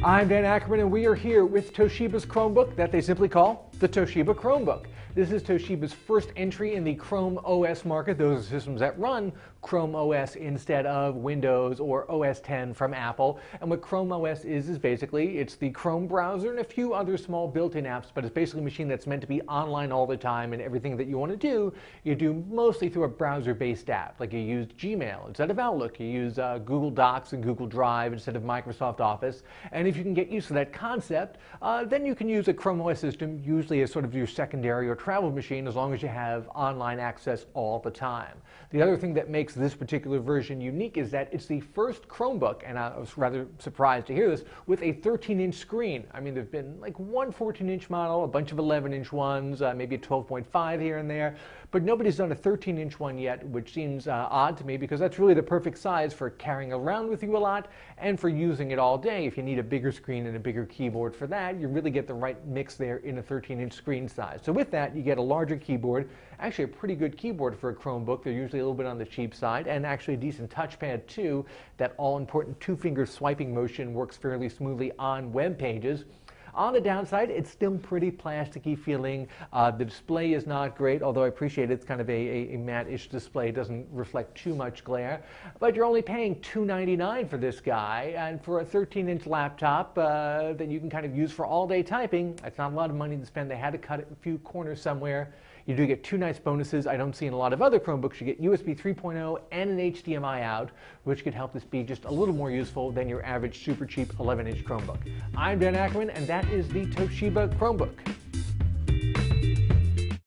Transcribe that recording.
I'm Dan Ackerman, and we are here with Toshiba's Chromebook that they simply call the Toshiba Chromebook. This is Toshiba's first entry in the Chrome OS market. Those are systems that run Chrome OS instead of Windows or OS X from Apple. And what Chrome OS is basically, it's the Chrome browser and a few other small built-in apps, but it's basically a machine that's meant to be online all the time, and everything that you want to do, you do mostly through a browser-based app. Like you use Gmail instead of Outlook, you use Google Docs and Google Drive instead of Microsoft Office. And if you can get used to that concept, then you can use a Chrome OS system usually as sort of your secondary or travel machine, as long as you have online access all the time. The other thing that makes this particular version unique is that it's the first Chromebook, and I was rather surprised to hear this, with a 13-inch screen. I mean, there's been like one 14-inch model, a bunch of 11-inch ones, maybe a 12.5 here and there, but nobody's done a 13-inch one yet, which seems odd to me, because that's really the perfect size for carrying around with you a lot and for using it all day. If you need a bigger screen and a bigger keyboard for that, you really get the right mix there in a 13-inch screen size. So with that, you get a larger keyboard, actually a pretty good keyboard for a Chromebook. They're usually a little bit on the cheap side, and actually a decent touchpad too. That all-important two-finger swiping motion works fairly smoothly on web pages. On the downside, it's still pretty plasticky feeling. The display is not great, although I appreciate it's kind of a matte-ish display. It doesn't reflect too much glare. But you're only paying $299 for this guy, and for a 13-inch laptop that you can kind of use for all-day typing, that's not a lot of money to spend. They had to cut a few corners somewhere. You do get two nice bonuses I don't see in a lot of other Chromebooks. You get USB 3.0 and an HDMI-out, which could help this be just a little more useful than your average super cheap 11-inch Chromebook. I'm Dan Ackerman, and that is the Toshiba Chromebook.